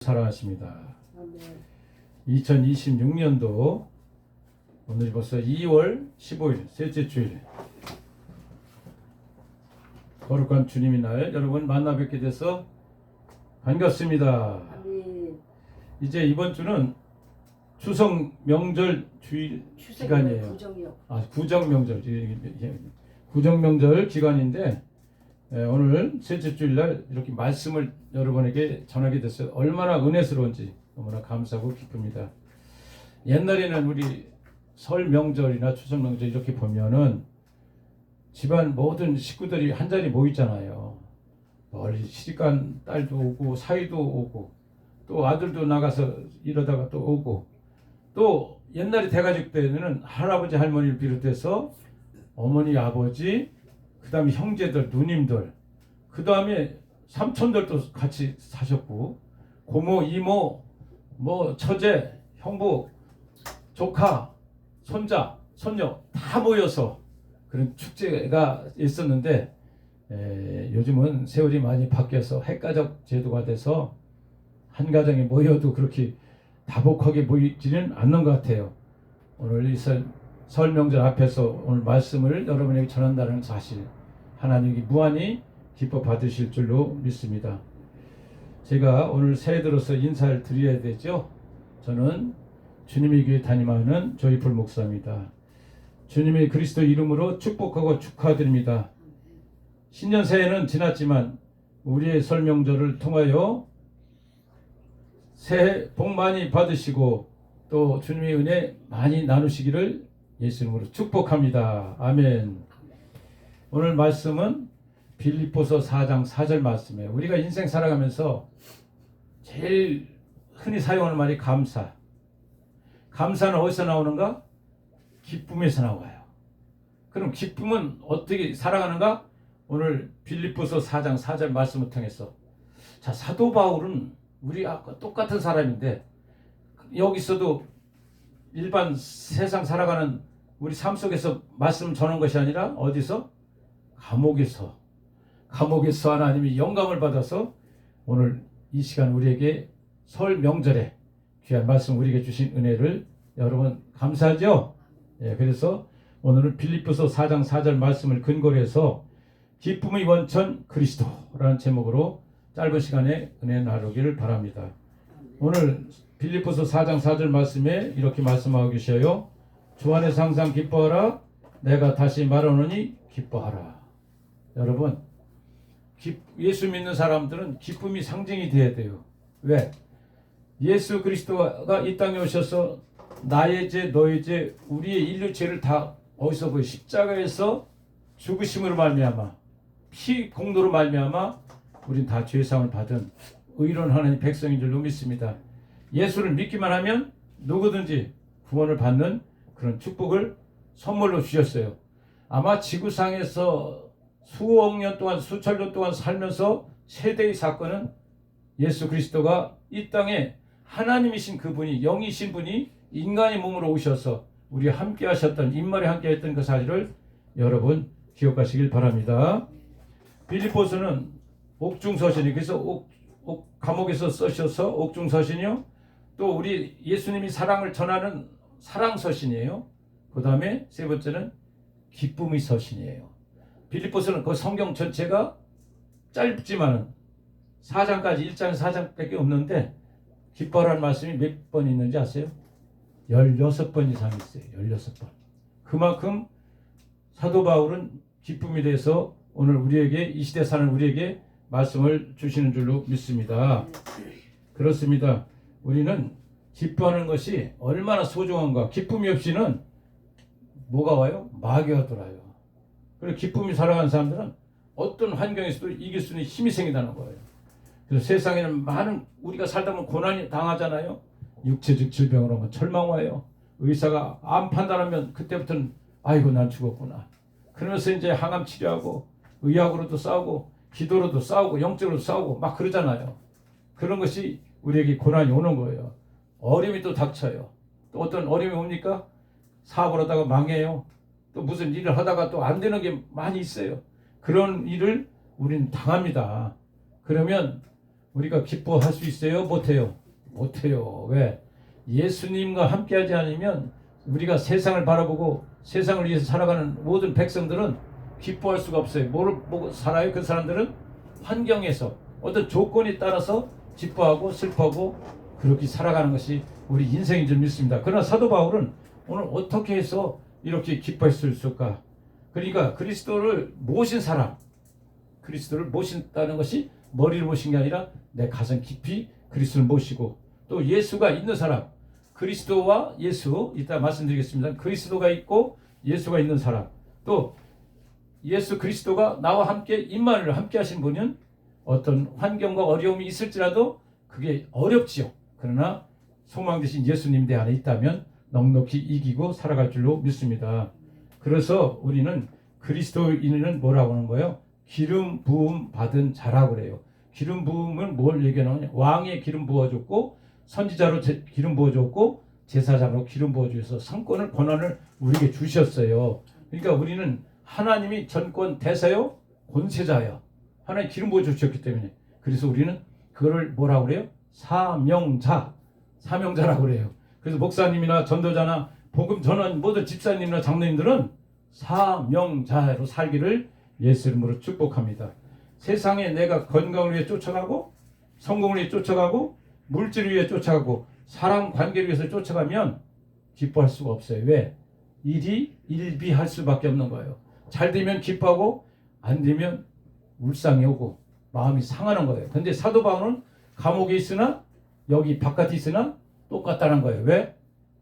사랑하십니다. 2026년도 오늘이 벌써 2월 15일 셋째 주일, 거룩한 주님의 날 여러분 만나 뵙게 돼서 반갑습니다. 이제 이번 주는 추석 명절 주일 기간이에요. 구정 명절 구정 명절 기간인데 오늘 셋째 주일날 이렇게 말씀을 여러분에게 전하게 됐어요. 얼마나 은혜스러운지 너무나 감사하고 기쁩니다. 옛날에는 우리 설 명절이나 추석 명절 이렇게 보면은 집안 모든 식구들이 한 자리 모이잖아요. 멀리 시집간 딸도 오고 사위도 오고 또 아들도 나가서 이러다가 또 오고 또 옛날에 대가족 때는 할아버지 할머니를 비롯해서 어머니 아버지 그 다음에 형제들 누님들 그 다음에 삼촌들도 같이 사셨고 고모 이모 뭐 처제 형부 조카 손자 손녀 다 모여서 그런 축제가 있었는데 요즘은 세월이 많이 바뀌어서 핵가족 제도가 돼서 한 가정에 모여도 그렇게 다복하게 모이지는 않는 것 같아요. 오늘 이 설 명절 앞에서 오늘 말씀을 여러분에게 전한다는 사실 하나님이 무한히 기뻐 받으실 줄로 믿습니다. 제가 오늘 새해 들어서 인사를 드려야 되죠. 저는 주님의 교회 담임하는 조이풀 목사입니다. 주님의 그리스도 이름으로 축복하고 축하드립니다. 신년 새해는 지났지만 우리의 설 명절을 통하여 새해 복 많이 받으시고 또 주님의 은혜 많이 나누시기를 예수 이름으로 축복합니다. 아멘. 오늘 말씀은 빌립보서 4장 4절 말씀이에요. 우리가 인생 살아가면서 제일 흔히 사용하는 말이 감사. 감사는 어디서 나오는가? 기쁨에서 나와요. 그럼 기쁨은 어떻게 살아가는가? 오늘 빌립보서 4장 4절 말씀을 통해서 자, 사도 바울은 우리가 똑같은 사람인데 여기서도 일반 세상 살아가는 우리 삶 속에서 말씀 전한 것이 아니라 어디서? 감옥에서 하나님이 영감을 받아서 오늘 이 시간 우리에게 설 명절에 귀한 말씀 우리에게 주신 은혜를 여러분 감사하죠? 그래서 오늘은 빌립보서 4장 4절 말씀을 근거로 해서 기쁨의 원천 그리스도라는 제목으로 짧은 시간에 은혜 나누기를 바랍니다. 오늘 빌립보서 4장 4절 말씀에 이렇게 말씀하고 계셔요. 주 안에서 항상 기뻐하라. 내가 다시 말하노니 기뻐하라. 여러분 예수 믿는 사람들은 기쁨이 상징이 돼야 돼요. 왜? 예수 그리스도가 이 땅에 오셔서 나의 죄 너의 죄 우리의 인류 죄를 다 어디서 보여? 십자가에서 죽으심으로 말미암아 피 공로로 말미암아 우린 다 죄사함을 받은 의로운 하나님 백성인 줄로 믿습니다. 예수를 믿기만 하면 누구든지 구원을 받는 그런 축복을 선물로 주셨어요. 아마 지구상에서 수억 년 동안 수천 년 동안 살면서 세대의 사건은 예수 그리스도가 이 땅에 하나님이신 그분이 영이신 분이 인간의 몸으로 오셔서 우리와 함께 하셨던 인말에 함께 했던 그 사실을 여러분 기억하시길 바랍니다. 빌립보서는 옥중서신이 그래서 감옥에서 쓰셔서 옥중서신이요. 또 우리 예수님이 사랑을 전하는 사랑서신이에요. 그 다음에 세 번째는 기쁨의 서신이에요. 빌립보서는 그 성경 전체가 짧지만 4장까지 1장 4장밖에 없는데 기뻐라는 말씀이 몇 번 있는지 아세요? 16번 이상 있어요. 16번. 그만큼 사도 바울은 기쁨에 대해서 오늘 우리에게 이 시대 사는 우리에게 말씀을 주시는 줄로 믿습니다. 그렇습니다. 우리는 기뻐하는 것이 얼마나 소중한가. 기쁨이 없이는 뭐가 와요? 마귀가 돌아요. 그리고 기쁨이 살아가는 사람들은 어떤 환경에서도 이길 수 있는 힘이 생긴다는 거예요. 그래서 세상에는 많은 우리가 살다 보면 고난이 당하잖아요. 육체적 질병으로 하면 절망 와요. 의사가 암 판단하면 그때부터는 아이고 난 죽었구나. 그러면서 이제 항암 치료하고 의학으로도 싸우고 기도로도 싸우고 영적으로도 싸우고 막 그러잖아요. 그런 것이 우리에게 고난이 오는 거예요. 어려움이 또 닥쳐요. 또 어떤 어려움이 옵니까? 사업을 하다가 망해요. 또 무슨 일을 하다가 또 안 되는 게 많이 있어요. 그런 일을 우리는 당합니다. 그러면 우리가 기뻐할 수 있어요? 못해요? 못해요. 왜? 예수님과 함께하지 않으면 우리가 세상을 바라보고 세상을 위해서 살아가는 모든 백성들은 기뻐할 수가 없어요. 뭐를 보고 살아요? 그 사람들은 환경에서 어떤 조건에 따라서 기뻐하고 슬퍼하고 그렇게 살아가는 것이 우리 인생인 줄 믿습니다. 그러나 사도 바울은 오늘 어떻게 해서 이렇게 기뻐할 수 있을까? 그러니까 그리스도를 모신 사람, 그리스도를 모신다는 것이 머리를 모신 게 아니라 내 가슴 깊이 그리스도를 모시고, 또 예수가 있는 사람, 그리스도와 예수, 이따 말씀드리겠습니다. 그리스도가 있고 예수가 있는 사람, 또 예수 그리스도가 나와 함께 임마누엘 함께 하신 분은 어떤 환경과 어려움이 있을지라도 그게 어렵지요. 그러나 소망 되신 예수님 내 안에 있다면 넉넉히 이기고 살아갈 줄로 믿습니다. 그래서 우리는 그리스도인은 뭐라고 하는 거예요? 기름 부음 받은 자라고 그래요. 기름 부음은 뭘 얘기하느냐? 왕의 기름 부어줬고 선지자로 기름 부어줬고 제사장으로 기름 부어주셔서 상권을 권한을 우리에게 주셨어요. 그러니까 우리는 하나님이 전권 대사요 권세자예요. 하나님 기름 부어주셨기 때문에. 그래서 우리는 그거를 뭐라고 그래요? 사명자라고 그래요. 그래서 목사님이나 전도자나 복음 전원 모든 집사님이나 장로님들은 사명자로 살기를 예수 이름으로 축복합니다. 세상에 내가 건강을 위해 쫓아가고 성공을 위해 쫓아가고 물질을 위해 쫓아가고 사람 관계를 위해서 쫓아가면 기뻐할 수가 없어요. 왜? 일이 일비할 수밖에 없는 거예요. 잘 되면 기뻐하고 안 되면 울상이 오고 마음이 상하는 거예요. 근데 사도 바울은 감옥에 있으나 여기 바깥에 있으나 똑같다는 거예요. 왜?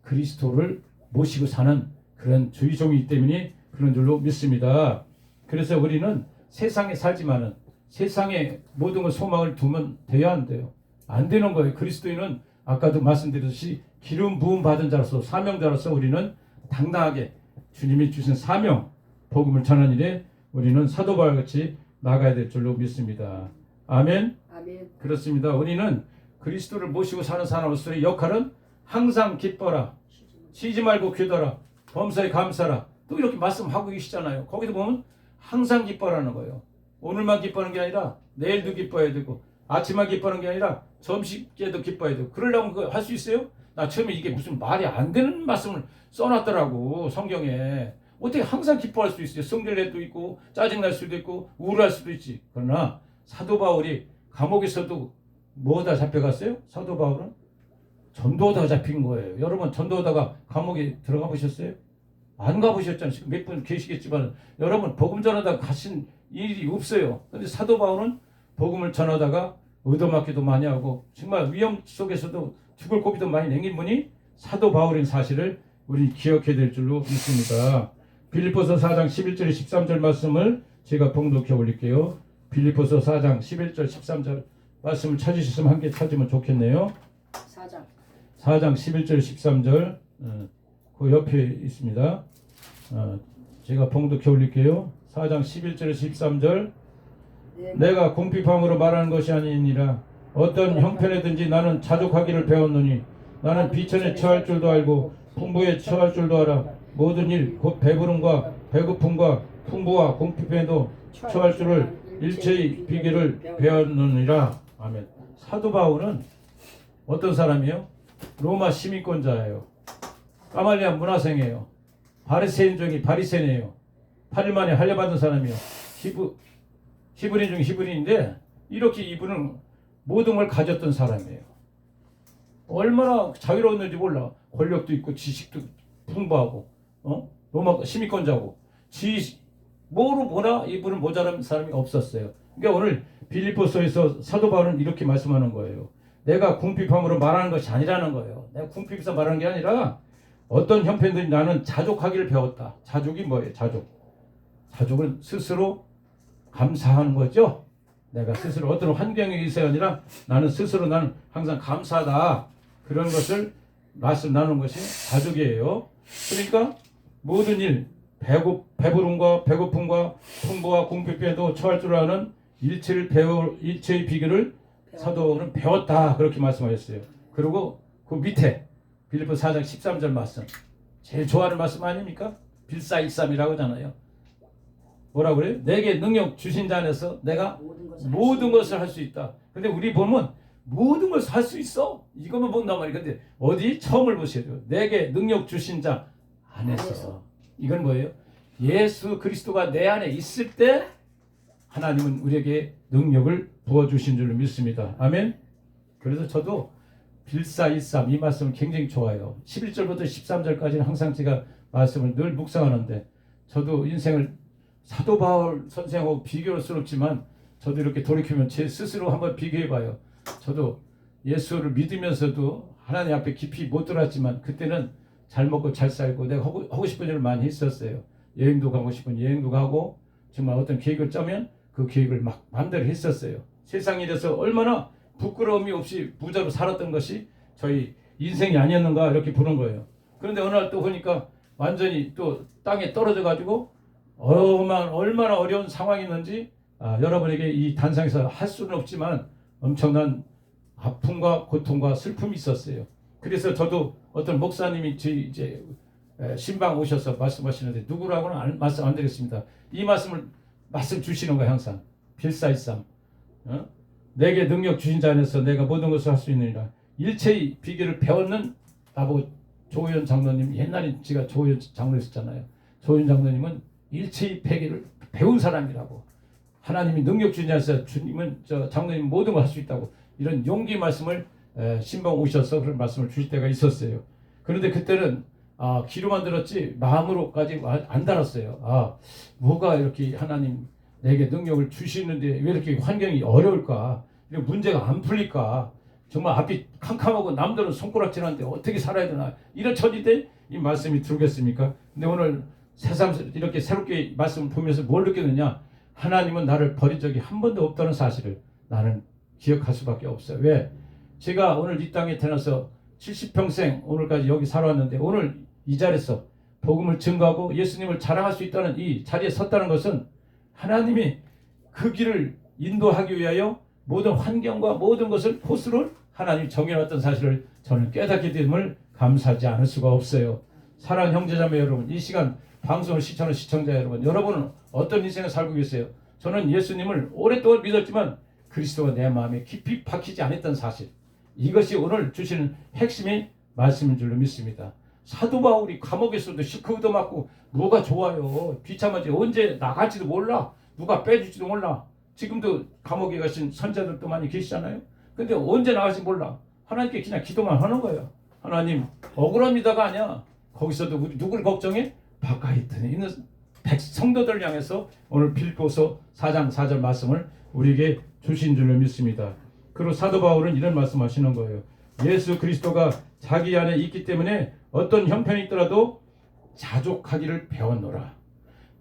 그리스도를 모시고 사는 그런 주의종이기 때문에 그런 줄로 믿습니다. 그래서 우리는 세상에 살지만은 세상에 모든 걸 소망을 두면 돼야 안 돼요. 안 되는 거예요. 그리스도인은 아까도 말씀드렸듯이 기름 부음 받은 자로서 사명자로서 우리는 당당하게 주님이 주신 사명 복음을 전하는 일에 우리는 사도 바울같이 나가야 될 줄로 믿습니다. 아멘. 아멘. 그렇습니다. 우리는 그리스도를 모시고 사는 사람으로서의 역할은 항상 기뻐라, 쉬지 말고 기도하라, 범사에 감사라. 또 이렇게 말씀하고 계시잖아요. 거기도 보면 항상 기뻐라는 거예요. 오늘만 기뻐하는 게 아니라 내일도 기뻐해야 되고 아침만 기뻐하는 게 아니라 점심때도 기뻐해야 되고. 그러려면 그거 할 수 있어요? 나 처음에 이게 무슨 말이 안 되는 말씀을 써놨더라고 성경에. 어떻게 항상 기뻐할 수 있어요? 성질내도 있고 짜증날 수도 있고 우울할 수도 있지. 그러나 사도 바울이 감옥에서도 뭐다 잡혀갔어요? 사도 바울은 전도하다가 잡힌 거예요. 여러분 전도하다가 감옥에 들어가 보셨어요? 안 가보셨잖아요. 지금 몇 분 계시겠지만 여러분 복음 전하다가 가신 일이 없어요. 근데 사도 바울은 복음을 전하다가 얻어맞기도 많이 하고 정말 위험 속에서도 죽을 고비도 많이 남긴 분이 사도 바울인 사실을 우리는 기억해야 될 줄로 믿습니다. 빌립보서 4장 11절 13절 말씀을 제가 봉독해 올릴게요. 빌립보서 4장 11절 13절 말씀을 찾으셨으면 함께 찾으면 좋겠네요. 4장 11절 13절 그 옆에 있습니다. 제가 봉독해 올릴게요. 4장 11절 13절 내가 궁핍함으로 말하는 것이 아니니라. 어떤 형편에든지 나는 자족하기를 배웠노니 나는 비천에 처할 줄도 알고 풍부에 처할 줄도 알아. 모든 일 곧 배부름과 배고픔과 풍부와 궁핍에도 처할 줄을 일체의 비결을 배웠느니라. 아멘. 사도 바울은 어떤 사람이에요? 로마 시민권자예요. 까말리아 문화생이에요. 바리새인 중에 바리새인이에요. 8일 만에 할례받은 사람이에요. 히브리인 중 히브리인데 이렇게 이분은 모든 걸 가졌던 사람이에요. 얼마나 자유로웠는지 몰라. 권력도 있고 지식도 풍부하고 로마 시민권자고 뭐로 보나 이분은 모자란 사람이 없었어요. 그러니까 오늘 빌립보서에서 사도 바울은 이렇게 말씀하는 거예요. 내가 궁핍함으로 말하는 것이 아니라는 거예요. 내가 궁핍해서 말하는 게 아니라 어떤 형편들이 나는 자족하기를 배웠다. 자족이 뭐예요? 자족은 스스로 감사하는 거죠. 내가 스스로 어떤 환경에 있어야 아니라 나는 스스로 나는 항상 감사하다. 그런 것을 말씀 나누는 것이 자족이에요. 그러니까 모든 일 배부름과 배고픔과 풍부와 궁핍에도 처할 줄 아는 일체의 비결을 사도는 배웠다. 그렇게 말씀하셨어요. 그리고 그 밑에 빌립보 4장 13절 말씀 제일 좋아하는 말씀 아닙니까? 빌사일삼이라고 하잖아요. 뭐라고 그래요? 내게 능력 주신 자 안에서 내가 모든 것을 할 수 있다. 근데 우리 보면 모든 걸 살 수 있어. 이것만 본단 말이야. 근데 어디 처음을 보셔야 돼요. 내게 능력 주신 자 안에서. 이건 뭐예요? 예수 그리스도가 내 안에 있을 때 하나님은 우리에게 능력을 부어주신 줄로 믿습니다. 아멘. 그래서 저도 빌사일삼 이 말씀은 굉장히 좋아요. 11절부터 13절까지는 항상 제가 말씀을 늘 묵상하는데 저도 인생을 사도 바울 선생하고 비교스럽지만 저도 이렇게 돌이키면 제 스스로 한번 비교해봐요. 저도 예수를 믿으면서도 하나님 앞에 깊이 못 들어왔지만 그때는 잘 먹고 잘 살고 내가 하고 싶은 일을 많이 했었어요. 여행도 가고 싶은 여행도 가고 정말 어떤 계획을 짜면 그 계획을 막 마음대로 했었어요. 세상 일에서 얼마나 부끄러움이 없이 부자로 살았던 것이 저희 인생이 아니었는가 이렇게 보는 거예요. 그런데 어느 날 또 보니까 완전히 또 땅에 떨어져 가지고 얼마나 어려운 상황이 있는지 여러분에게 이 단상에서 할 수는 없지만 엄청난 아픔과 고통과 슬픔이 있었어요. 그래서 저도 어떤 목사님이 이제 신방 오셔서 말씀하시는데 누구라고는 말씀 안 드리겠습니다. 이 말씀 주시는 거예요. 항상 빌사일삼 내게 능력 주신 자 안에서 내가 모든 것을 할 수 있느니라. 일체의 비결을 배웠는 나보고 조호연 장로님, 옛날에 제가 조호연 장로였었잖아요. 조호연 장로님은 일체의 비결을 배운 사람이라고. 하나님이 능력 주신 자 안에서 주님은 장로님 모든 걸 할 수 있다고. 이런 용기 말씀을 신방 오셔서 그런 말씀을 주실 때가 있었어요. 그런데 그때는 귀로만 들었지 마음으로까지 안 달았어요. 뭐가 이렇게 하나님 내게 능력을 주시는데 왜 이렇게 환경이 어려울까? 문제가 안 풀릴까? 정말 앞이 캄캄하고 남들은 손가락질하는데 어떻게 살아야 되나? 이런 처지때 이 말씀이 들겠습니까? 근데 오늘 새삼 이렇게 새롭게 말씀을 보면서 뭘 느꼈느냐? 하나님은 나를 버린 적이 한 번도 없다는 사실을 나는 기억할 수밖에 없어요. 왜? 제가 오늘 이 땅에 태어나서 70평생 오늘까지 여기 살아왔는데 오늘 이 자리에서 복음을 증거하고 예수님을 자랑할 수 있다는 이 자리에 섰다는 것은 하나님이 그 길을 인도하기 위하여 모든 환경과 모든 것을 포스를 하나님이 정해놨던 사실을 저는 깨닫게 됨을 감사하지 않을 수가 없어요. 사랑하는 형제자매 여러분, 이 시간 방송을 시청하는 시청자 여러분, 여러분은 어떤 인생을 살고 계세요? 저는 예수님을 오랫동안 믿었지만 그리스도가 내 마음에 깊이 박히지 않았던 사실, 이것이 오늘 주시는 핵심의 말씀인 줄로 믿습니다. 사도 바울이 감옥에서도 시크도 맞고 뭐가 좋아요. 비참하지. 언제 나갈지도 몰라. 누가 빼줄지도 몰라. 지금도 감옥에 가신 선자들도 많이 계시잖아요. 근데 언제 나갈지 몰라. 하나님께 그냥 기도만 하는 거예요. 하나님 억울합니다가 아니야. 거기서도 우리 누굴 걱정해? 바깥에 있는 성도들 향해서 오늘 빌립보서 4장 4절 말씀을 우리에게 주신 줄로 믿습니다. 그리고 사도 바울은 이런 말씀하시는 거예요. 예수 그리스도가 자기 안에 있기 때문에 어떤 형편이 있더라도 자족하기를 배웠노라.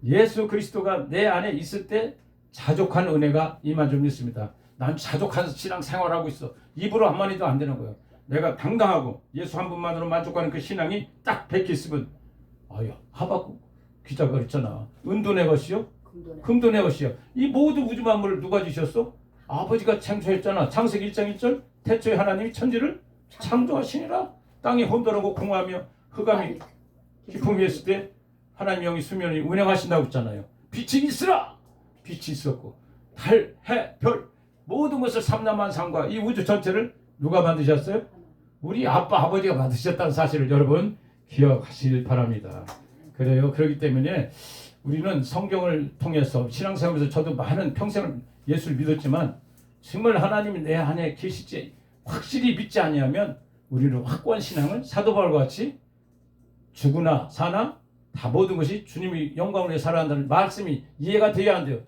예수 그리스도가 내 안에 있을 때 자족한 은혜가 임한 줄 믿습니다. 난 자족한 신앙 생활하고 있어. 입으로 한마디도 안 되는 거예요. 내가 당당하고 예수 한 분만으로 만족하는 그 신앙이 딱 백히 있으면 하박국 기자가 그랬잖아. 은도 내 것이요 금도 내 것이요. 이 모든 우주 만물을 누가 주셨어? 아버지가 창조했잖아. 창세기 1장 1절 태초에 하나님이 천지를 창조하시니라. 땅이 혼돈하고 공허하며 흑암이 깊음이 있을 때 하나님 영이 수면이 운행하신다고 했잖아요. 빛이 있으라. 빛이 있었고 달, 해, 별 모든 것을 삼라만상과 이 우주 전체를 누가 만드셨어요? 우리 아버지가 만드셨다는 사실을 여러분 기억하시길 바랍니다. 그래요. 그렇기 때문에 우리는 성경을 통해서 신앙생활에서 저도 많은 평생을 예수를 믿었지만 정말 하나님이 내 안에 계시지 확실히 믿지 아니하면 우리는 확고한 신앙을 사도 바울과 같이 죽으나 사나 다 모든 것이 주님이 영광을 위해 살아간다는 말씀이 이해가 돼야 안 돼요.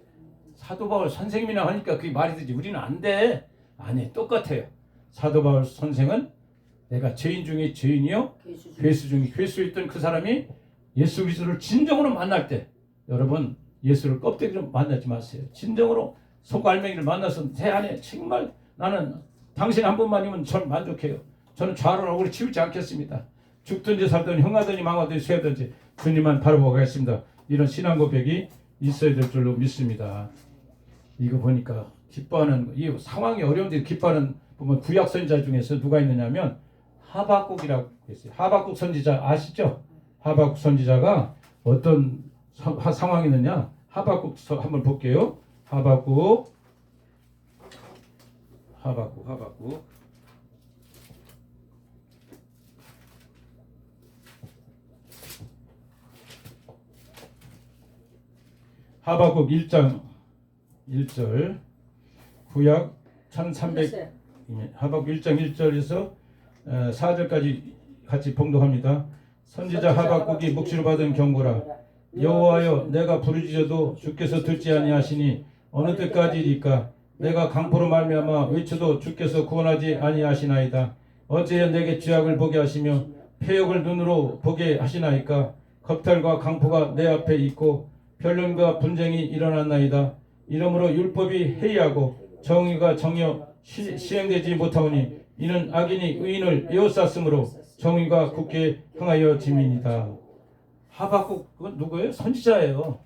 사도 바울 선생님이나 하니까 그게 말이 되지. 우리는 안 돼. 아니 똑같아요. 사도 바울 선생은 내가 죄인 중에 죄인이요 괴수 중에 괴수였던 그 사람이 예수 그리스도를 진정으로 만날 때 여러분 예수를 껍데기로 만나지 마세요. 진정으로 속알맹이를 만나서 제 안에 정말 나는 당신 한 분만이면 전 만족해요. 저는 좌로는 얼굴을 치우지 않겠습니다. 죽든지 살든지 흥하든지 망하든지 쇠든지 주님만 바라보고 가겠습니다. 이런 신앙 고백이 있어야 될 줄로 믿습니다. 이거 보니까 기뻐하는 이 상황이 어려운데 기뻐하는 보면 구약 선지자 중에서 누가 있느냐면 하박국이라고 있어요. 하박국 선지자 아시죠? 하박국 선지자가 어떤 상황이 있느냐? 하박국 한번 볼게요. 하박국 하박국. 하박국 1장 1절 구약 1300 하박국 1장 1절에서 4절까지 같이 봉독합니다. 선지자 하박국이 묵시로 받은 경고라. 여호와여, 내가 부르짖어도 주께서 듣지 아니하시니 어느 때까지리까? 내가 강포로 말미암아 외쳐도 주께서 구원하지 아니하시나이다. 어찌하여 내게 죄악을 보게 하시며 패역을 눈으로 보게 하시나이까? 겁탈과 강포가 내 앞에 있고 변론과 분쟁이 일어났나이다. 이러므로 율법이 해이하고 정의가 정여 시행되지 못하오니 이는 악인이 의인을 에워쌌으므로 정의가 굳게 향하여 짐이니이다. 하박국은 누구예요? 선지자예요.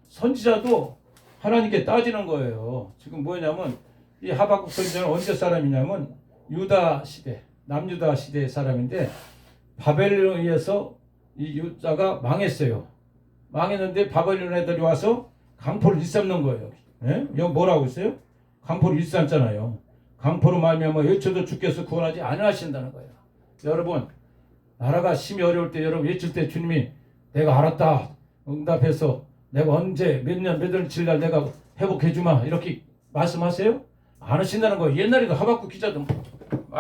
선지자도 하나님께 따지는 거예요. 지금 뭐냐면 이 하박국 선지자는 언제 사람이냐면 유다 시대, 남유다 시대 사람인데 바벨론에 의해서 이 유다가 망했어요. 망했는데 바벨론 애들이 와서 강포를 일삼는 거예요. 예? 여기 뭐라고 했어요? 강포를 일삼잖아요. 강포로 말미암아 외쳐도 주께서 구원하지 않으신다는 거예요. 여러분, 나라가 심히 어려울 때 여러분 외칠 때 주님이 내가 알았다 응답해서 내가 언제 몇 년 몇 월 7날 내가 회복해 주마 이렇게 말씀하세요? 안 하신다는 거예요. 옛날에도 하박국 기자도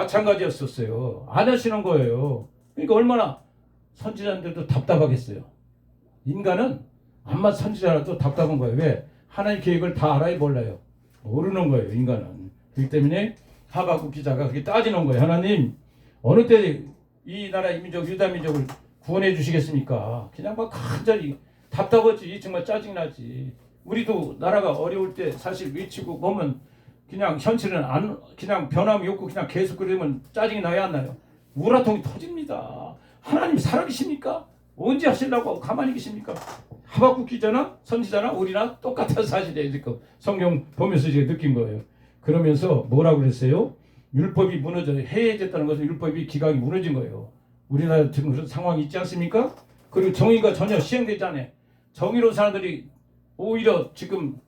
마찬가지였었어요. 안 하시는 거예요. 그러니까 얼마나 선지자들도 답답하겠어요. 인간은 암만 선지자라도 답답한 거예요. 왜? 하나님 계획을 다 알아야 몰라요. 모르는 거예요. 인간은. 그렇기 때문에 하박국 기자가 그렇게 따지는 거예요. 하나님 어느 때 이 나라 민족 유다 민족을 구원해 주시겠습니까? 그냥 막 간절히 답답하지. 정말 짜증나지. 우리도 나라가 어려울 때 사실 외치고 보면 그냥 현실은 안 그냥 변함이 없고 그냥 계속 그러면 짜증이 나야 안 나요. 우라통이 터집니다. 하나님 살아계십니까? 언제 하시려고 가만히 계십니까? 하박국 기자나 선지자나 우리나 똑같은 사실이에요. 지금 성경 보면서 제가 느낀 거예요. 그러면서 뭐라고 그랬어요? 율법이 무너져 해해졌다는 것은 율법이 기각이 무너진 거예요. 우리나라 지금 그런 상황이 있지 않습니까? 그리고 정의가 전혀 시행되지 않아요. 정의로운 사람들이 오히려 지금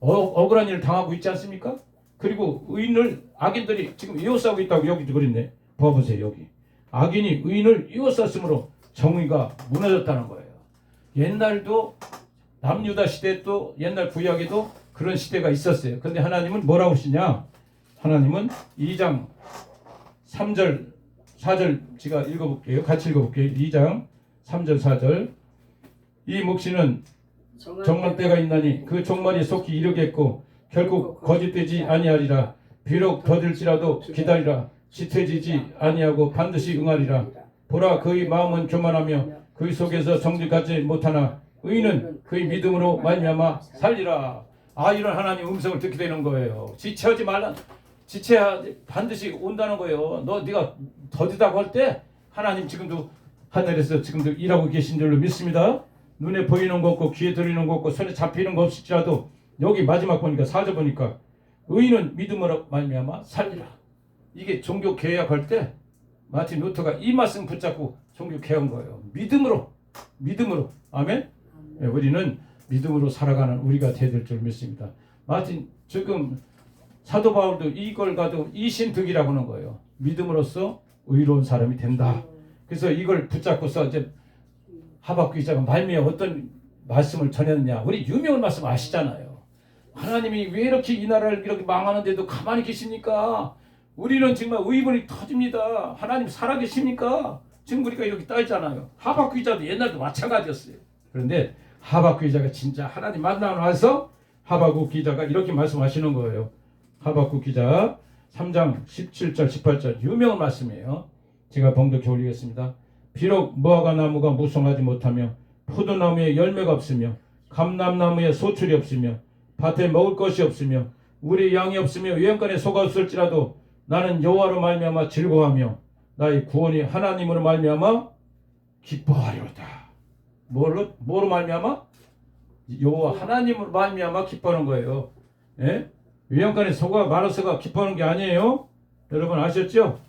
억울한 일을 당하고 있지 않습니까? 그리고 의인을 악인들이 지금 이어싸고 있다고 여기도 그랬네. 봐보세요. 여기 악인이 의인을 이어쌌으므로 정의가 무너졌다는 거예요. 옛날도 남유다 시대 또 옛날 구약에도 그런 시대가 있었어요. 그런데 하나님은 뭐라고 하시냐? 하나님은 2장 3절 4절 제가 읽어볼게요. 같이 읽어볼게요. 2장 3절 4절 이 묵시는 정말 때가 있나니 그 종말이 속히 이르겠고 결국 거짓되지 아니하리라. 비록 더딜지라도 기다리라. 지체지지 아니하고 반드시 응하리라. 보라 그의 마음은 교만하며 그의 속에서 정직하지 못하나 의인은 그의 믿음으로 말미암아 살리라. 아 이런 하나님 음성을 듣게 되는 거예요. 지체하지 말라. 지체야 반드시 온다는 거예요. 네가 더디다고 할 때 하나님 지금도 하늘에서 지금도 일하고 계신 줄로 믿습니다. 눈에 보이는 거 없고 귀에 들리는 거 없고 손에 잡히는 거 없을지라도 여기 마지막 보니까 4절 보니까 의인은 믿음으로 말미암아 살리라. 이게 종교 개혁할 때 마틴 루터가 이 말씀 붙잡고 종교 개혁한 거예요. 믿음으로 아멘. 네, 우리는 믿음으로 살아가는 우리가 되될 줄 믿습니다. 마틴 지금 사도 바울도 이걸 가도 이신득이라고 하는 거예요. 믿음으로써 의로운 사람이 된다. 그래서 이걸 붙잡고서 이제 하박국 기자가 말미에 어떤 말씀을 전했느냐. 우리 유명한 말씀 아시잖아요. 하나님이 왜 이렇게 이 나라를 이렇게 망하는데도 가만히 계십니까? 우리는 정말 의문이 터집니다. 하나님 살아계십니까? 지금 우리가 이렇게 따있잖아요. 하박국 기자도 옛날도 마찬가지였어요. 그런데 하박국 기자가 진짜 하나님 만나고 나서 하박국 기자가 이렇게 말씀하시는 거예요. 하박국 기자 3장 17절 18절 유명한 말씀이에요. 제가 봉독해 올리겠습니다. 비록 무화과 나무가 무성하지 못하며 포도나무에 열매가 없으며 감람나무에 소출이 없으며 밭에 먹을 것이 없으며 우리 양이 없으며 외양간에 소가 없을지라도 나는 여호와로 말미암아 즐거워하며 나의 구원이 하나님으로 말미암아 기뻐하리로다. 뭐로 말미암아? 여호와 하나님으로 말미암아 기뻐하는 거예요. 예? 외양간에 소가 많아서가 기뻐하는 게 아니에요. 여러분 아셨죠?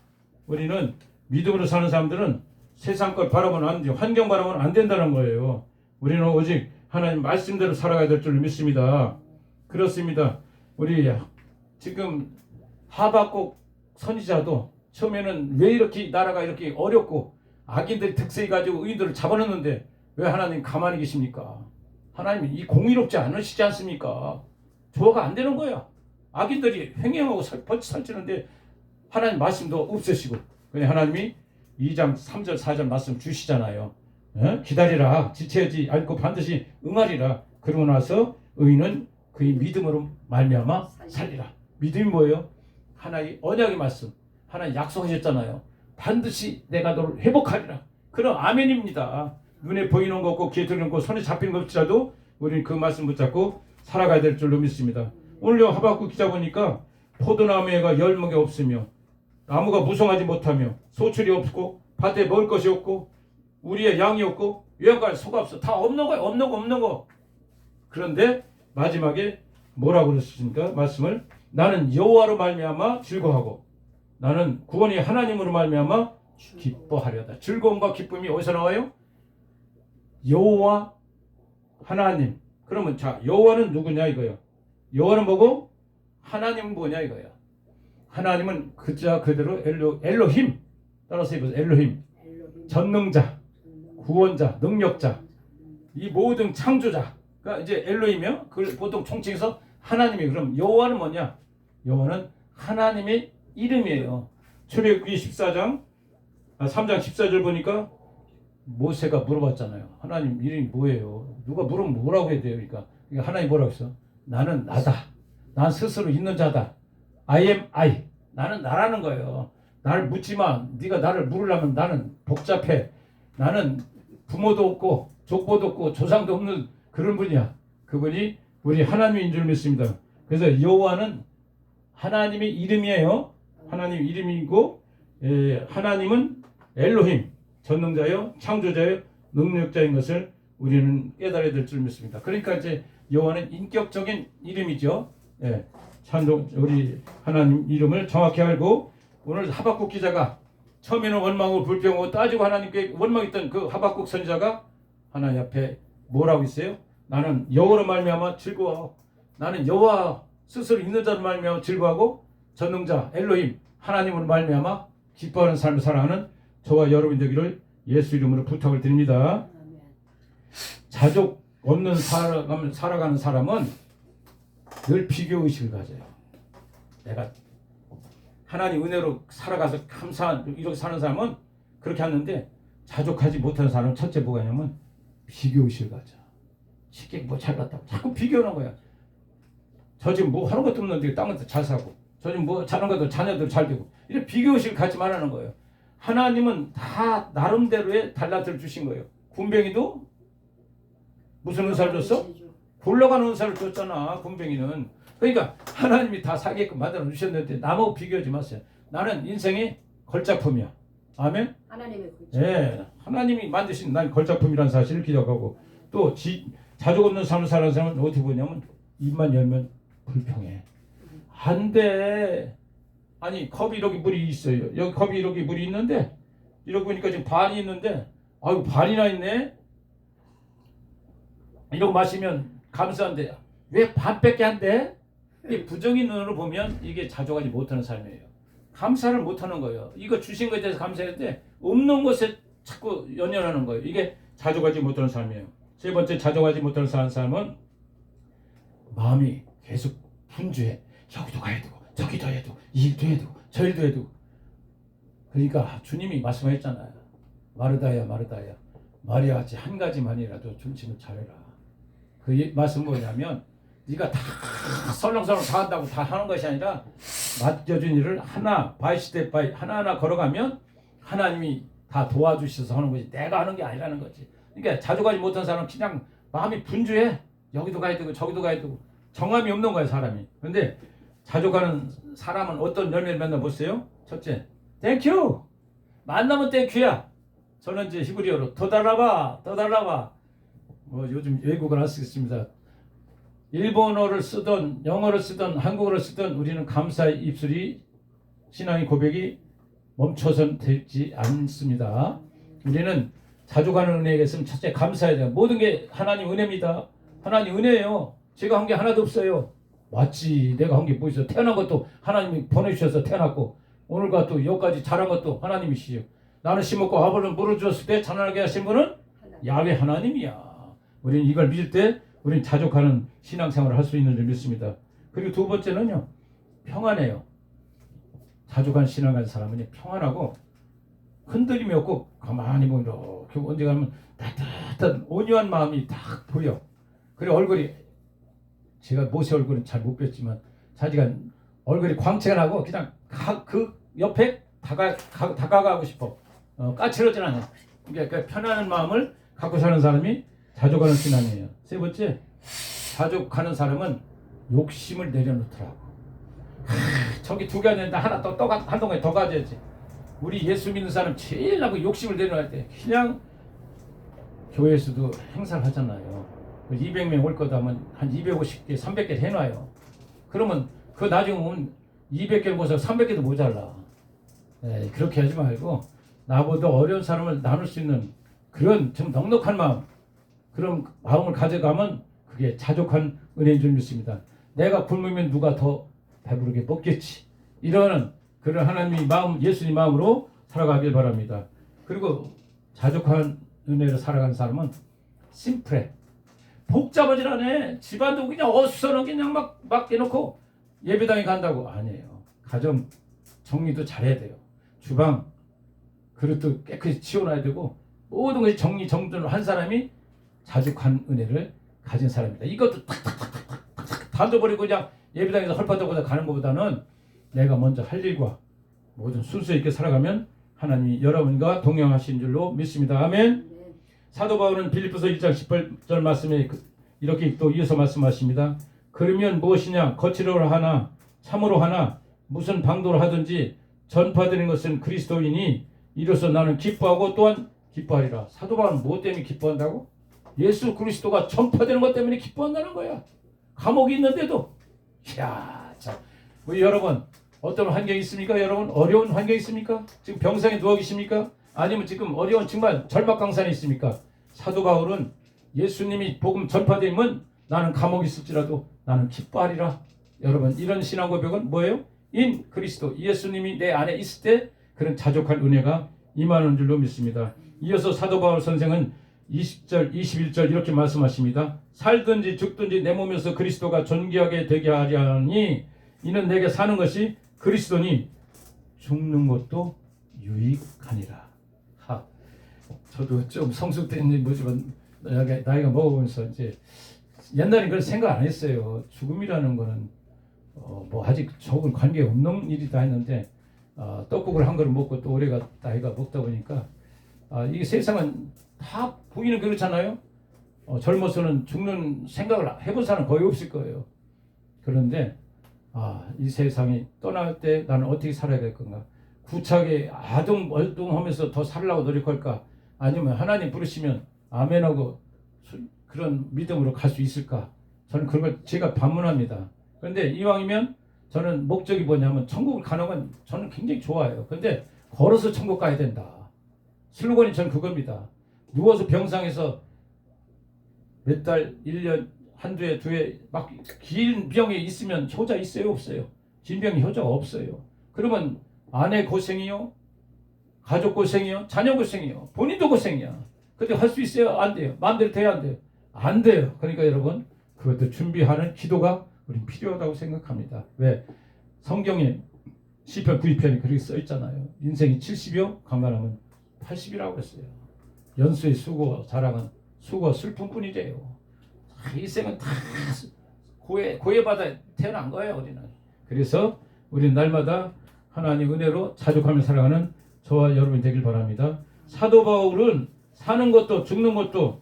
우리는 믿음으로 사는 사람들은 세상 걸 바라보면 안 돼요. 환경 바라보면 안 된다는 거예요. 우리는 오직 하나님 말씀대로 살아가야 될 줄 믿습니다. 그렇습니다. 우리 지금 하박국 선지자도 처음에는 왜 이렇게 나라가 이렇게 어렵고 악인들이 득세해 가지고 의인들을 잡아넣는데 왜 하나님 가만히 계십니까? 하나님이 이 공의롭지 않으시지 않습니까? 조화가 안 되는 거야. 악인들이 횡행하고 설치는데 하나님 말씀도 없으시고 그냥 하나님이 2장 3절 4절 말씀 주시잖아요. 기다리라 지체하지 않고 반드시 응하리라. 그러고 나서 의인은 그의 믿음으로 말미암아 살리라. 믿음이 뭐예요? 하나의 언약의 말씀. 하나님 약속하셨잖아요. 반드시 내가 너를 회복하리라. 그럼 아멘입니다. 눈에 보이는 거 없고 귀에 들리는 거 손에 잡히는 것 없지라도 우리는 그 말씀 붙잡고 살아가야 될 줄로 믿습니다. 오늘 하박국 기자 보니까 포도나무가 열무가 없으며 나무가 무성하지 못하며 소출이 없고 밭에 먹을 것이 없고 우리의 양이 없고 외양간 소가 없어. 다 없는 거야. 없는 거. 그런데 마지막에 뭐라고 그랬습니까? 말씀을 나는 여호와로 말미암아 즐거워하고 나는 구원이 하나님으로 말미암아 기뻐하려다. 즐거움과 기쁨이 어디서 나와요? 여호와 하나님. 그러면 자 여호와는 누구냐 이거예요. 여호와는 뭐고 하나님은 뭐냐 이거예요. 하나님은 그자 그대로 엘로힘. 따라서 해보세요. 엘로힘. 전능자, 구원자, 능력자. 이 모든 창조자. 그러니까 이제 엘로힘이요. 그걸 보통 총칭해서 하나님이. 그럼 여호와는 뭐냐? 여호와는 하나님의 이름이에요. 출애굽기 14장 3장 14절 보니까 모세가 물어봤잖아요. 하나님 이름이 뭐예요? 누가 물으면 뭐라고 해야 돼요? 그러니까 하나님 뭐라고 했어? 나는 나다. 난 스스로 있는 자다. I am I. 나는 나라는 거예요. 나를 묻지 마. 네가 나를 물으려면 나는 복잡해. 나는 부모도 없고 족보도 없고 조상도 없는 그런 분이야. 그분이 우리 하나님인 줄 믿습니다. 그래서 여호와는 하나님의 이름이에요. 하나님 이름이고 하나님은 엘로힘 전능자요 창조자요 능력자인 것을 우리는 깨달아야 될 줄 믿습니다. 그러니까 이제 여호와는 인격적인 이름이죠. 찬송 우리 하나님 이름을 정확히 알고 오늘 하박국 기자가 처음에는 원망하고 불평하고 따지고 하나님께 원망했던 그 하박국 선지자가 하나님 앞에 뭐라고 있어요? 나는 여호와로 말미암아 즐거워. 나는 여호와 스스로 있는 자로 말미암아 즐거워하고 전능자 엘로힘 하나님으로 말미암아 기뻐하는 삶을 살아가는 저와 여러분 되기를 예수 이름으로 부탁을 드립니다. 자족 없는 살아가는 사람은 늘 비교의식을 가져요. 내가 하나님 은혜로 살아가서 감사한 이렇게 사는 사람은 그렇게 하는데 자족하지 못하는 사람은 첫째 뭐가 있냐면 비교의식을 가져. 쉽게 뭐 잘 갔다고 자꾸 비교하는 거야. 저 지금 뭐 하는 것도 없는데 딴 것도 잘 사고 저 지금 뭐 자는 것도 자녀들 잘 되고 이런 비교의식을 갖지 말라는 거예요. 하나님은 다 나름대로의 달란트를 주신 거예요. 군뱅이도 무슨 은사를 줬어? 굴러가는 은사를 줬잖아. 군뱅이는. 그러니까 하나님이 다 사게끔 만들어 주셨는데 나하고 비교하지 마세요. 나는 인생의 걸작품이야. 아멘? 하나님의 걸작품. 하나님이 만드신 난 걸작품이라는 사실을 기억하고 또 자족 없는 삶을 사는 사람은 어떻게 보냐면 입만 열면 불평해. 안 돼. 아니 컵이 이렇게 물이 있어요. 여기 컵이 이렇게 물이 있는데 이러고 보니까 지금 반이 있는데 아이고 반이나 있네. 이러고 마시면 감사한데 왜 반밖에 안 돼? 이 부정의 눈으로 보면 이게 자족하지 못하는 삶이에요. 감사를 못하는 거예요. 이거 주신 것에 대해서 감사했는데 없는 것에 자꾸 연연하는 거예요. 이게 자족하지 못하는 삶이에요. 세 번째 자족하지 못하는 사람은 마음이 계속 분주해. 여기도 가야 되고 저기도 해야 되고 이 일도 해야 되고 저 일도 해야 되고. 그러니까 주님이 말씀하셨잖아요. 마르다야 마리아같이 한 가지만이라도 중심을 차려라. 그 말씀은 뭐냐면 네가 다 설렁설렁 다 한다고 다 하는 것이 아니라 맡겨준 일을 하나 바이 스텝 바이 하나하나 걸어가면 하나님이 다 도와주셔서 하는 거지 내가 하는 게 아니라는 거지. 그러니까 자족하지 못한 사람은 그냥 마음이 분주해. 여기도 가야 되고 저기도 가야 되고 정함이 없는 거야 사람이. 그런데 자족하는 사람은 어떤 열매를 맺나 보세요. 첫째, 땡큐. 만나면 땡큐야. 저는 이제 히브리어로 더 달라봐. 뭐 요즘 외국어를 안 쓰겠습니다. 일본어를 쓰던 영어를 쓰던 한국어를 쓰던 우리는 감사의 입술이 신앙의 고백이 멈춰선 되지 않습니다. 우리는 자족하는 은혜에 있으면 첫째 감사해야 돼요. 모든 게 하나님 은혜입니다. 하나님 은혜예요. 제가 한 게 하나도 없어요. 맞지. 내가 한 게 뭐 있어. 태어난 것도 하나님이 보내주셔서 태어났고 오늘과 또 여기까지 자란 것도 하나님이시죠. 나는 심었고 아버지는 물을 주었을 때 자라나게 하신 분은 야훼 하나님이야. 우리는 이걸 믿을 때 우리는 자족하는 신앙생활을 할 수 있는 줄 믿습니다. 그리고 두 번째는요. 평안해요. 자족한 신앙하는 사람은 평안하고 흔들림이 없고 가만히 보면 이렇게 언제 가면 따뜻한 온유한 마음이 딱 보여. 그리고 얼굴이 제가 모세 얼굴은 잘 못 뵀지만 자기가 얼굴이 광채가 나고 그냥 그 옆에 다가가고 싶어. 까칠하진 않아. 그러니까 편안한 마음을 갖고 사는 사람이 자족하는 신앙이에요. 세 번째, 자족하는 사람은 욕심을 내려놓더라고. 저기 두 개 있는데 하나 또 한동안에 더 가져야지. 우리 예수 믿는 사람 제일 나고 욕심을 내려놓을 때 그냥 교회에서도 행사를 하잖아요. 200명 올 거다 하면 한 250개, 300개 해놔요. 그러면 그 나중에 오면 200개를 모자라 300개도 모자라. 네, 그렇게 하지 말고 나보다 어려운 사람을 나눌 수 있는 그런 좀 넉넉한 마음, 그런 마음을 가져가면 그게 자족한 은혜인 줄 믿습니다. 내가 굶으면 누가 더 배부르게 먹겠지. 이러는 그런 하나님의 마음, 예수님 마음으로 살아가길 바랍니다. 그리고 자족한 은혜로 살아가는 사람은 심플해. 복잡하지 않아. 집안도 그냥 어수선하게 그냥 막 해놓고 예배당에 간다고. 아니에요. 가정 정리도 잘해야 돼요. 주방 그릇도 깨끗이 치워놔야 되고 모든 것이 정리정돈을 한 사람이 자족한 은혜를 가진 사람입니다. 이것도 탁탁탁탁탁 던져버리고 그냥 예배당에서 헐pad다보다 가는 것보다는 내가 먼저 할 일과 모든 순수 있게 살아가면 하나님이 여러분과 동행하신 줄로 믿습니다. 아멘. 사도 바울은 빌립보서 1장 18절 말씀에 이렇게 또 이어서 말씀하십니다. 그러면 무엇이냐 거칠어로 하나 참으로 하나 무슨 방도로 하든지 전파되는 것은 그리스도이니 이로써 나는 기뻐하고 또한 기뻐하리라. 사도 바울은 무엇 때문에 기뻐한다고? 예수 그리스도가 전파되는 것 때문에 기뻐한다는 거야. 감옥이 있는데도. 이야, 자, 우리 여러분 어떤 환경이 있습니까? 여러분 어려운 환경이 있습니까? 지금 병상에 누워 계십니까? 아니면 지금 어려운 정말 절박강산에 있습니까? 사도 바울은 예수님이 복음 전파되면 나는 감옥에 있을지라도 나는 기뻐하리라. 여러분 이런 신앙 고백은 뭐예요? 인 그리스도 예수님이 내 안에 있을 때 그런 자족한 은혜가 임하는 줄로 믿습니다. 이어서 사도 바울 선생은 20절 21절 이렇게 말씀하십니다. 살든지 죽든지 내 몸에서 그리스도가 존귀하게 되게 하려니 이는 내게 사는 것이 그리스도니 죽는 것도 유익하니라. 저도 좀 성숙된 뭐지만 나이가 먹어보면서 이제 옛날엔 그런 생각 안 했어요. 죽음이라는 거는 뭐 아직 적은 관계 없는 일이다 했는데 떡국을 한 그릇 먹고 또 오래가 나이가 먹다 보니까 이게 세상은 다 보이는 그렇잖아요. 젊어서는 죽는 생각을 해본 사람 거의 없을 거예요. 그런데 이 세상이 떠날 때 나는 어떻게 살아야 될 건가? 구차하게 아둥얼둥하면서 더 살려고 노력할까? 아니면 하나님 부르시면 아멘하고 그런 믿음으로 갈 수 있을까? 저는 그런 걸 제가 반문합니다. 그런데 이왕이면 저는 목적이 뭐냐면 천국을 가는 건 저는 굉장히 좋아해요. 그런데 걸어서 천국 가야 된다. 슬로건이 저는 그겁니다. 누워서 병상에서 몇 달, 1년, 한두 해, 두 해 막 긴 병이 있으면 효자 있어요? 없어요? 긴 병이 효자가 없어요. 그러면 아내 고생이요? 가족 고생이요? 자녀 고생이요? 본인도 고생이야. 근데 할 수 있어요? 안 돼요. 마음대로 돼야 안 돼요? 안 돼요. 그러니까 여러분 그것도 준비하는 기도가 우린 필요하다고 생각합니다. 왜? 성경에 시편 92편이 그렇게 써 있잖아요. 인생이 70이요? 강간하면 80이라고 했어요. 연수의 수고 자랑은 수고 슬픔뿐이래요. 이 생은 다 고해받아 태어난 거예요. 우리는. 그래서 우리는 날마다 하나님 은혜로 자족하며 살아가는 저와 여러분이 되길 바랍니다. 사도 바울은 사는 것도 죽는 것도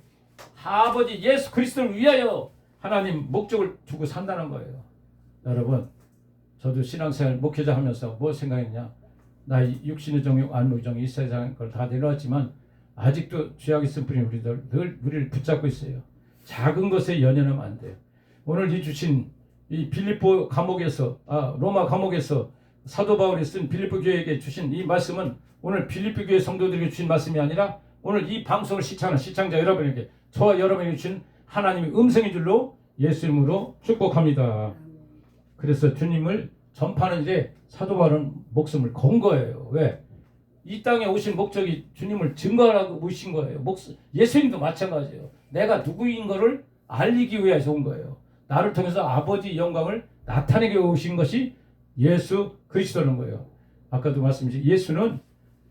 아버지 예수 그리스도를 위하여 하나님 목적을 두고 산다는 거예요. 여러분 저도 신앙생활 목회자 하면서 뭐 생각했냐. 나 육신의 정욕 안목의 정욕 이 세상 걸 다 내려왔지만 아직도 죄악이 쓴뿌린 우리들 늘 우리를 붙잡고 있어요. 작은 것에 연연하면 안 돼요. 오늘 이 주신 이 빌립보 감옥에서 로마 감옥에서 사도 바울이 쓴 빌립보 교회에게 주신 이 말씀은 오늘 빌립보 교회 성도들에게 주신 말씀이 아니라 오늘 이 방송을 시청하는 시청자 여러분에게 저와 여러분에게 주신 하나님의 음성인 줄로 예수 이름으로 축복합니다. 그래서 주님을 전파하는 일에 사도 바울은 목숨을 건 거예요. 왜? 이 땅에 오신 목적이 주님을 증거하라고 오신 거예요. 예수님도 마찬가지예요. 내가 누구인 거를 알리기 위해서 온 거예요. 나를 통해서 아버지 영광을 나타내게 오신 것이 예수 그리스도는 거예요. 아까도 말씀드렸죠. 예수는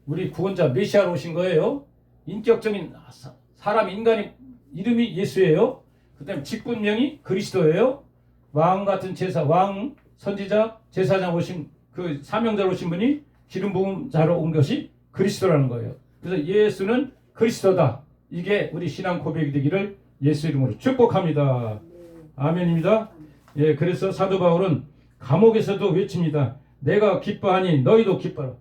우리 구원자 메시아로 오신 거예요. 인격적인 사람 인간의 이름이 예수예요. 그 다음에 직분명이 그리스도예요. 왕 같은 제사, 왕, 선지자, 제사장 오신 그 사명자로 오신 분이 기름 부음 자로 온 것이 그리스도라는 거예요. 그래서 예수는 그리스도다. 이게 우리 신앙 고백이 되기를 예수 이름으로 축복합니다. 아멘입니다. 예, 그래서 사도 바울은 감옥에서도 외칩니다. 내가 기뻐하니 너희도 기뻐라.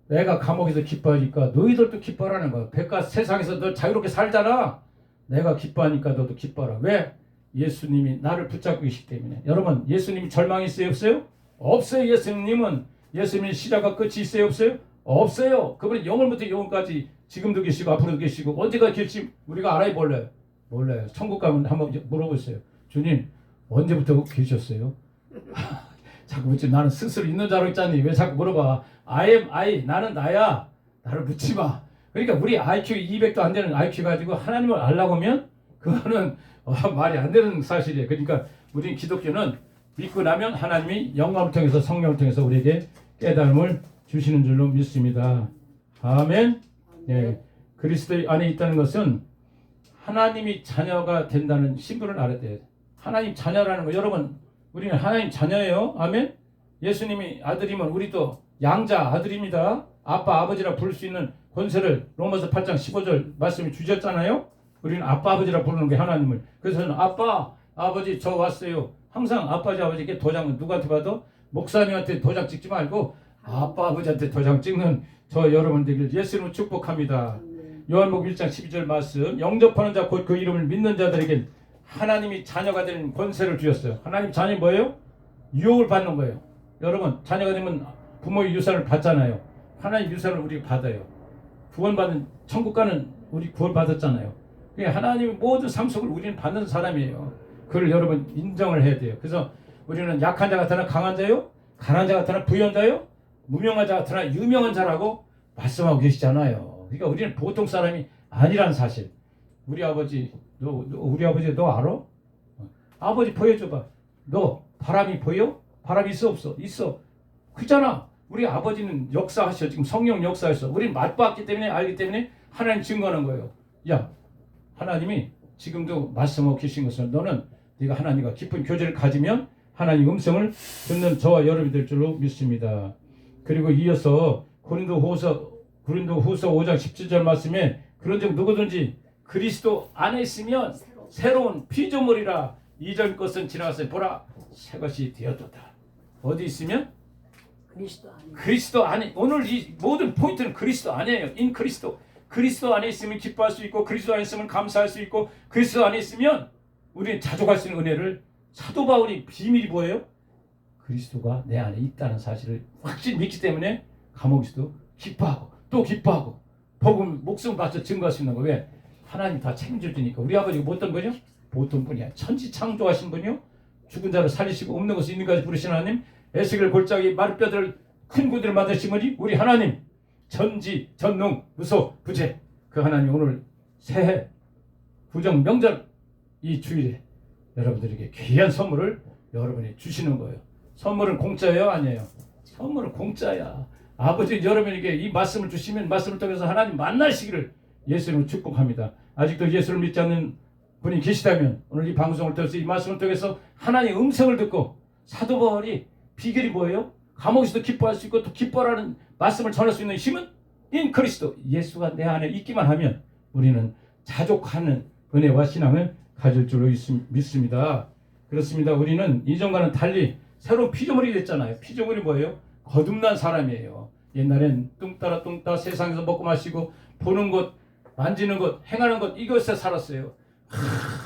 내가 감옥에서 기뻐하니까 너희들도 기뻐하라는 거야. 백과 세상에서 너 자유롭게 살잖아. 내가 기뻐하니까 너도 기뻐하라. 왜? 예수님이 나를 붙잡고 계시기 때문에. 여러분, 예수님이 절망이 있어요, 없어요? 없어요. 예수님이 시작과 끝이 있어요, 없어요? 없어요. 그분은 영원부터 영원까지 지금도 계시고 앞으로도 계시고 언제가 계실지 우리가 알아야 몰라요. 천국 가면 한번 물어보세요. 주님, 언제부터 계셨어요? 자꾸 묻지. 나는 스스로 있는 자로 있잖니. 왜 자꾸 물어봐. I, 나는 나야. 나를 묻지 마. 그러니까 우리 IQ 200도 안 되는 IQ 가지고 하나님을 알라고 하면 그거는 말이 안 되는 사실이에요. 그러니까 우리 기독교는 믿고 나면 하나님이 영감을 통해서 성령을 통해서 우리에게 깨달음을 주시는 줄로 믿습니다. 아멘. 예, 그리스도 안에 있다는 것은 하나님이 자녀가 된다는 신분을 알아야 돼요. 하나님 자녀라는 거. 여러분, 우리는 하나님 자녀예요. 아멘. 예수님이 아들이면 우리도 양자 아들입니다. 아빠 아버지라 부를 수 있는 권세를 로마서 8장 15절 말씀이 주셨잖아요. 우리는 아빠 아버지라 부르는 게 하나님을. 그래서 저는 아빠 아버지 저 왔어요. 항상 아빠지 아버지께 도장은 누구한테 봐도 목사님한테 도장 찍지 말고 아빠 아버지한테 도장 찍는 저 여러분 되길 예수님을 축복합니다. 요한복음 1장 12절 말씀, 영접하는 자 곧 그 이름을 믿는 자들에게 하나님이 자녀가 되는 권세를 주셨어요. 하나님 자녀 뭐예요? 유혹을 받는 거예요. 여러분, 자녀가 되면 부모의 유산을 받잖아요. 하나님 유산을 우리가 받아요. 구원받은 천국 가는 우리 구원받았잖아요. 하나님의 모든 삶 속을 우리는 받는 사람이에요. 그걸 여러분 인정을 해야 돼요. 그래서 우리는 약한 자 같으나 강한 자요, 가난한 자 같으나 부유한 자요, 무명한 자 같으나 유명한 자라고 말씀하고 계시잖아요. 그러니까 우리는 보통 사람이 아니란 사실. 우리 아버지 너 알아? 아버지 보여줘봐. 너 바람이 보여? 바람이 있어 없어? 있어. 그잖아. 우리 아버지는 역사하셔. 지금 성령 역사하셔. 우리는 맛봤기 때문에 알기 때문에 하나님 증거하는 거예요. 야, 하나님이 지금도 말씀하고 계신 것은 너는 네가 하나님과 깊은 교제를 가지면 하나님 음성을 듣는 저와 여러분이 될 줄로 믿습니다. 그리고 이어서 고린도후서 5장 17절 말씀에 그런즉 누구든지 그리스도 안에 있으면 새로운 피조물이라 이전 것은 지나갔어요. 보라 새 것이 되었도다. 어디 있으면? 그리스도 안에. 오늘 이 모든 포인트는 그리스도 안에요. 인 그리스도. 그리스도 안에 있으면 기뻐할 수 있고 그리스도 안에 있으면 감사할 수 있고 그리스도 안에 있으면 우리는 자족할 수 있는 은혜를. 사도 바울이 비밀이 뭐예요? 그리스도가 내 안에 있다는 사실을 확실히 믿기 때문에 감옥에서도 기뻐하고 또 기뻐하고 복음 목숨 바쳐 증거할 수 있는 거. 왜? 하나님 다 책임져주니까. 우리 아버지가 뭐 어떤 분이요? 보통 분이야. 천지 창조하신 분이요. 죽은 자를 살리시고 없는 것을 있는 것까지 부르신 하나님. 에스겔 골짜기 마룻뼈들을 큰 구들을 만드신 분이 우리 하나님. 전지 전능 무소 부재. 그 하나님 오늘 새해 구정 명절 이 주일에 여러분들에게 귀한 선물을 여러분이 주시는 거예요. 선물은 공짜예요? 아니에요? 선물은 공짜야. 아버지 여러분에게 이 말씀을 주시면 말씀을 통해서 하나님 만나시기를 예수님을 축복합니다. 아직도 예수를 믿지 않는 분이 계시다면 오늘 이 방송을 통해서 이 말씀을 통해서 하나님의 음성을 듣고 사도 바울이 비결이 뭐예요? 감옥에서도 기뻐할 수 있고 또 기뻐라는 말씀을 전할 수 있는 힘은 인 그리스도 예수가 내 안에 있기만 하면 우리는 자족하는 은혜와 신앙을 가질 줄로 믿습니다. 그렇습니다. 우리는 이전과는 달리 새로운 피조물이 됐잖아요. 피조물이 뭐예요? 거듭난 사람이에요. 옛날엔 뚱따라 뚱따 세상에서 먹고 마시고 보는 것, 만지는 것, 행하는 것 이것에 살았어요.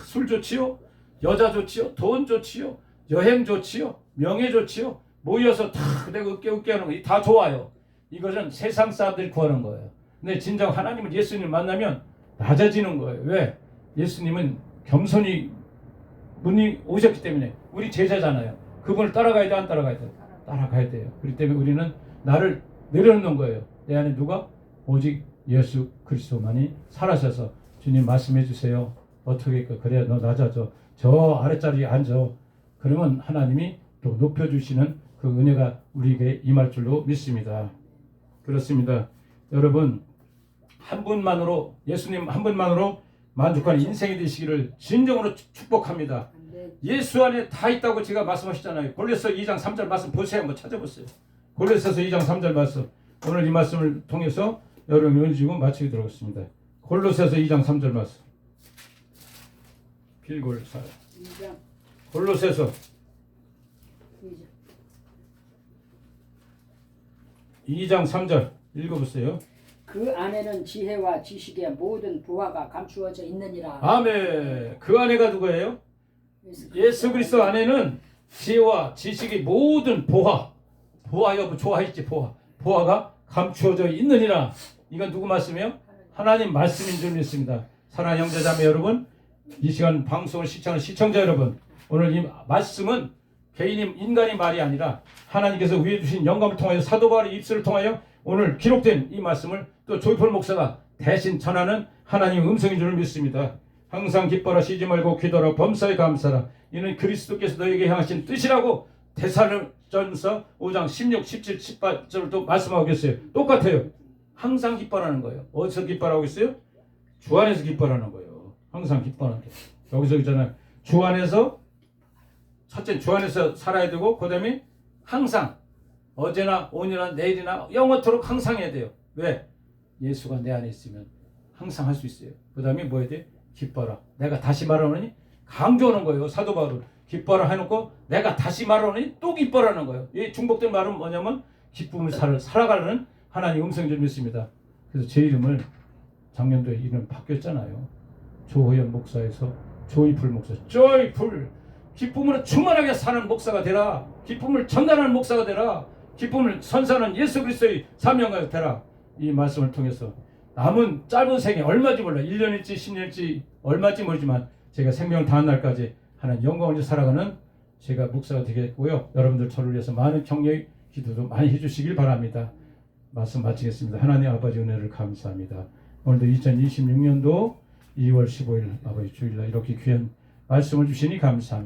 술 좋지요? 여자 좋지요? 돈 좋지요? 여행 좋지요? 명예 좋지요? 모여서 다 내가 으깨 하는 거 다 좋아요. 이것은 세상 사람들이 구하는 거예요. 근데 진정 하나님을 예수님을 만나면 낮아지는 거예요. 왜? 예수님은 겸손히 분이 오셨기 때문에 우리 제자잖아요. 그분을 따라가야 돼, 안 따라가야 돼? 따라가야 돼요. 그렇기 때문에 우리는 나를 내려놓는 거예요. 내 안에 누가? 오직 예수 그리스도만이 살아셔서 주님 말씀해 주세요. 어떻게 그래야 너 낮아져. 저 아랫자리에 앉아. 그러면 하나님이 또 높여주시는 그 은혜가 우리에게 임할 줄로 믿습니다. 그렇습니다. 여러분, 한 분만으로, 예수님 한 분만으로 만족하는 인생이 되시기를 진정으로 축복합니다. 예수 안에 다 있다고 제가 말씀하셨잖아요. 골로새 2장 3절 말씀 보세요. 한번 찾아보세요. 골로새서 2장 3절 말씀. 오늘 이 말씀을 통해서 여러분이 은혜 주고 마치도록 하겠습니다. 골로새서 2장 3절 말씀. 빌골사. 골로새서 2장 3절 읽어보세요. 그 안에는 지혜와 지식의 모든 부화가 감추어져 있느니라. 아멘. 그 안에가 누구예요? 예수 그리스도 안에는 지혜와 지식의 모든 보화 여러분 좋아했지? 보화가 감추어져 있느니라. 이건 누구 말씀이에요? 하나님 말씀인 줄 믿습니다. 사랑하는 형제자매 여러분, 이 시간 방송을 시청하는 시청자 여러분, 오늘 이 말씀은 인간의 말이 아니라 하나님께서 위에 주신 영감을 통하여 사도 바울의 입술을 통하여 오늘 기록된 이 말씀을 또 조이폴 목사가 대신 전하는 하나님의 음성인 줄 믿습니다. 항상 기뻐라, 쉬지 말고 기도하라, 범사에 감사하라. 이는 그리스도께서 너에게 향하신 뜻이라고 데살로니가전서 5장 16, 17, 18절도 말씀하고 계세요. 똑같아요. 항상 기뻐하는 거예요. 어디서 기뻐하고 있어요? 주 안에서 기뻐하는 거예요. 항상 기뻐하는 게. 여기서 있잖아요. 주 안에서, 첫째 주 안에서 살아야 되고, 그 다음에 항상 어제나 오늘이나 내일이나 영원토록 항상 해야 돼요. 왜? 예수가 내 안에 있으면 항상 할 수 있어요. 그 다음에 뭐 해야 돼? 기뻐라. 내가 다시 말하노니 강조하는 거예요. 사도 바울은 기뻐라 해놓고 내가 다시 말하노니 또 기뻐라는 거예요. 이 중복된 말은 뭐냐면 기쁨을 살아가는 하나님 음성 좀 있습니다. 그래서 제 이름을 작년도에 이름 바뀌었잖아요. 조호연 목사에서 조이풀 목사. 조이풀. 기쁨으로 충만하게 사는 목사가 되라. 기쁨을 전달하는 목사가 되라. 기쁨을 선사하는 예수 그리스도의 사명자가 되라. 이 말씀을 통해서 남은 짧은 생에 얼마지 몰라. 1년일지 10년일지 얼마지 모르지만 제가 생명을 다한 날까지 하나님 영광을 위해 살아가는 제가 목사가 되겠고요. 여러분들 저를 위해서 많은 격려의 기도도 많이 해주시길 바랍니다. 말씀 마치겠습니다. 하나님 아버지 은혜를 감사합니다. 오늘도 2026년도 2월 15일 아버지 주일날 이렇게 귀한 말씀을 주시니 감사합니다.